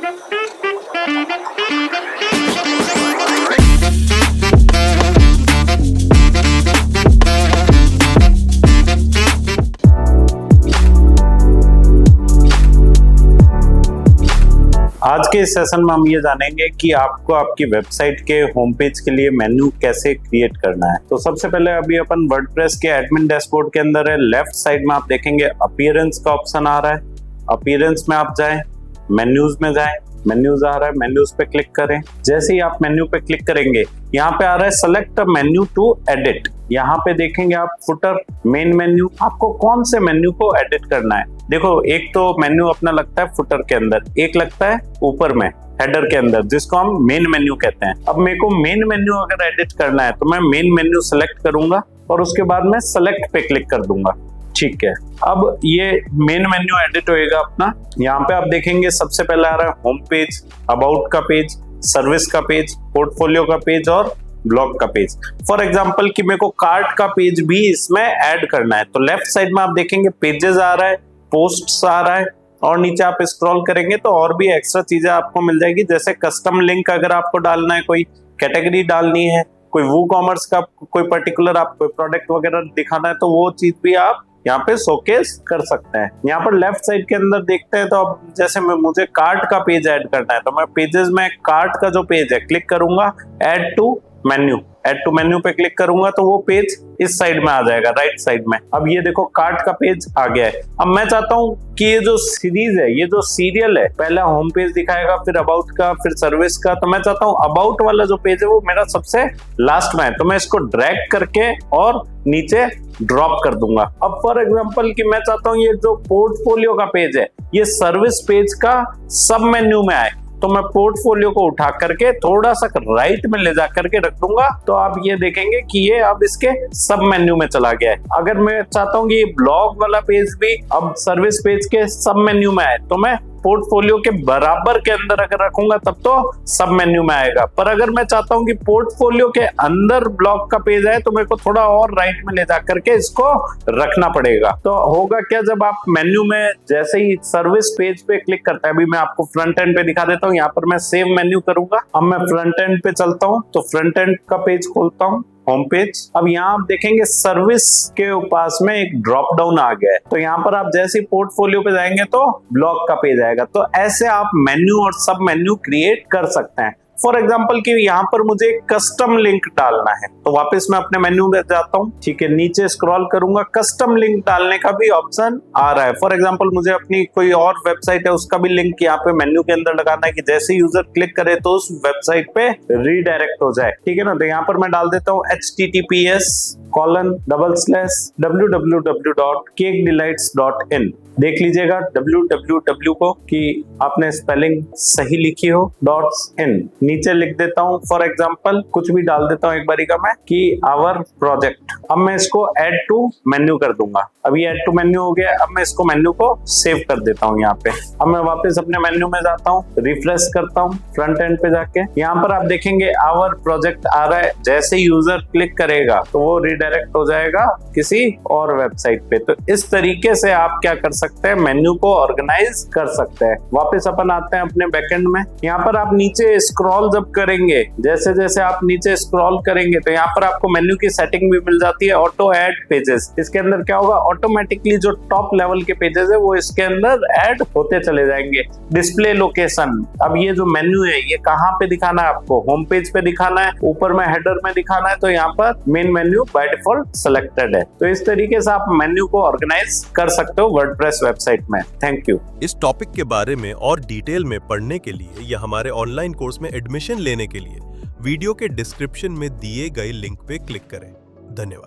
आज के इस सेशन में हम ये जानेंगे कि आपको आपकी वेबसाइट के होम पेज के लिए मेन्यू कैसे क्रिएट करना है। तो सबसे पहले अभी अपन वर्डप्रेस के एडमिन डैशबोर्ड के अंदर है। लेफ्ट साइड में आप देखेंगे अपीयरेंस का ऑप्शन आ रहा है। अपीयरेंस में आप जाएं, मेन्यूज में जाएं, मेन्यूज आ रहा है, मेन्यूज पे क्लिक करें। जैसे ही आप मेन्यू पे क्लिक करेंगे यहाँ पे आ रहा है सेलेक्ट मेन्यू टू एडिट। यहाँ पे देखेंगे आप फुटर, मेन मेन्यू, आपको कौन से मेन्यू को एडिट करना है। देखो एक तो मेन्यू अपना लगता है फुटर के अंदर, एक लगता है ऊपर में हेडर के अंदर, जिसको हम मेन मेन्यू कहते हैं। अब मेरे को मेन मेन्यू अगर एडिट करना है तो मैं मेन मेन्यू सेलेक्ट करूंगा और उसके बाद मैं सेलेक्ट पे क्लिक कर दूंगा। ठीक है, अब ये मेन मेन्यू एडिट होएगा अपना। यहाँ पे आप देखेंगे सबसे पहले आ रहा है होम पेज, अबाउट का पेज, सर्विस का पेज, पोर्टफोलियो का पेज और ब्लॉग का पेज। फॉर एग्जांपल कि मेरे को कार्ट का पेज भी इसमें ऐड करना है तो लेफ्ट साइड में आप देखेंगे पेजेस आ रहा है, पोस्ट्स आ रहा है और नीचे आप स्क्रॉल करेंगे तो और भी एक्स्ट्रा चीजें आपको मिल जाएगी, जैसे कस्टम लिंक अगर आपको डालना है, कोई कैटेगरी डालनी है, कोई वो कॉमर्स का कोई पर्टिकुलर आप कोई प्रोडक्ट वगैरह दिखाना है तो वो चीज भी आप यहाँ पे शोकेस कर सकते हैं। यहाँ पर लेफ्ट साइड के अंदर देखते हैं तो अब जैसे मुझे कार्ट का पेज ऐड करना है तो मैं पेजेस में कार्ट का जो पेज है क्लिक करूंगा, add to menu, add to menu पे क्लिक करूंगा तो वो पेज इस साइड में आ जाएगा, राइट साइड में। अब ये देखो कार्ट का पेज आ गया है। अब मैं चाहता हूं कि ये जो सीरीज है, ये जो सीरियल है, पहला होम पेज दिखाएगा, फिर अबाउट का, फिर सर्विस का, तो मैं चाहता हूं अबाउट वाला जो पेज है वो मेरा सबसे लास्ट में है तो मैं इसको ड्रैग करके और नीचे ड्रॉप कर दूंगा। अब फॉर एग्जांपल कि मैं चाहता हूं ये जो पोर्टफोलियो का पेज है ये सर्विस पेज का सब मेन्यू में आए तो मैं पोर्टफोलियो को उठा करके थोड़ा सा राइट में ले जा करके रख दूंगा तो आप ये देखेंगे कि ये अब इसके सब मेन्यू में चला गया है। अगर मैं चाहता हूँ कि ये ब्लॉग वाला पेज भी अब सर्विस पेज के सब मेन्यू में आए तो मैं पोर्टफोलियो के बराबर के अंदर अगर रखूंगा तब तो सब मेन्यू में आएगा। पर अगर मैं चाहता हूं कि पोर्टफोलियो के अंदर ब्लॉग का पेज है तो मेरे को थोड़ा और राइट में ले जा करके इसको रखना पड़ेगा। तो होगा क्या, जब आप मेन्यू में जैसे ही सर्विस पेज पे क्लिक करते हैं, अभी मैं आपको फ्रंट एंड पे दिखा देता हूँ। यहाँ पर मैं सेव मेन्यू करूंगा। अब मैं फ्रंट एंड पे चलता हूँ तो फ्रंट एंड का पेज खोलता हूँ, होम पेज। अब यहाँ आप देखेंगे सर्विस के पास में एक ड्रॉप डाउन आ गया है तो यहाँ पर आप जैसे पोर्टफोलियो पे जाएंगे तो ब्लॉग का पेज आएगा। तो ऐसे आप मेन्यू और सब मेन्यू क्रिएट कर सकते हैं। फॉर एग्जाम्पल कि यहाँ पर मुझे कस्टम लिंक डालना है तो वापस मैं अपने मेन्यू में जाता हूँ। ठीक है, नीचे स्क्रॉल करूंगा, कस्टम लिंक डालने का भी ऑप्शन आ रहा है। फॉर एग्जाम्पल मुझे अपनी कोई और वेबसाइट है उसका भी लिंक यहाँ पे मेन्यू के अंदर लगाना है कि जैसे यूजर क्लिक करे तो उस वेबसाइट पे रीडायरेक्ट हो जाए। ठीक है ना, तो यहाँ पर मैं डाल देता हूँ https://www.cakedelights.in। देख लीजिएगा www को कि आपने स्पेलिंग सही लिखी हो, .in। नीचे लिख देता हूँ फॉर एग्जांपल, कुछ भी डाल देता हूँ एक बारी का मैं कि आवर प्रोजेक्ट। अब मैं इसको ऐड टू मेन्यू कर दूंगा। अभी ऐड टू मेन्यू हो गया। अब मैं इसको मेन्यू को सेव कर देता हूँ यहाँ पे। अब मैं वापस अपने मेन्यू में जाता हूँ, रिफ्रेश करता हूँ फ्रंट एंड पे जाके। यहाँ पर आप देखेंगे आवर प्रोजेक्ट आ रहा है। जैसे यूजर क्लिक करेगा तो वो रिडायरेक्ट हो जाएगा किसी और वेबसाइट पे। तो इस तरीके से आप क्या कर सकते हैं, मेन्यू को ऑर्गेनाइज कर सकते हैं। वापस अपन आते हैं अपने बैकएंड में। यहाँ पर आप नीचे स्क्रॉल जब करेंगे, जैसे जैसे आप नीचे स्क्रॉल करेंगे तो यहाँ पर आपको मेन्यू की सेटिंग भी मिल जाती है, ऑटो ऐड पेजेस। इसके अंदर क्या होगा, ऑटोमेटिकली जो टॉप लेवल के पेजेस है वो इसके अंदर ऐड होते चले जाएंगे। डिस्प्ले लोकेशन, अब ये जो मेन्यू है ये कहाँ पे दिखाना है आपको, होम पेज पे दिखाना है, ऊपर में हेडर में दिखाना है तो यहाँ पर main menu by default selected है। तो इस तरीके से आप मेन्यू को ऑर्गेनाइज कर सकते हो वर्डप्रेस वेबसाइट में। Thank you. इस टॉपिक के बारे में और डिटेल में पढ़ने के लिए या हमारे ऑनलाइन कोर्स में एडमिशन लेने के लिए वीडियो के डिस्क्रिप्शन में दिए गए लिंक पे क्लिक करें। धन्यवाद।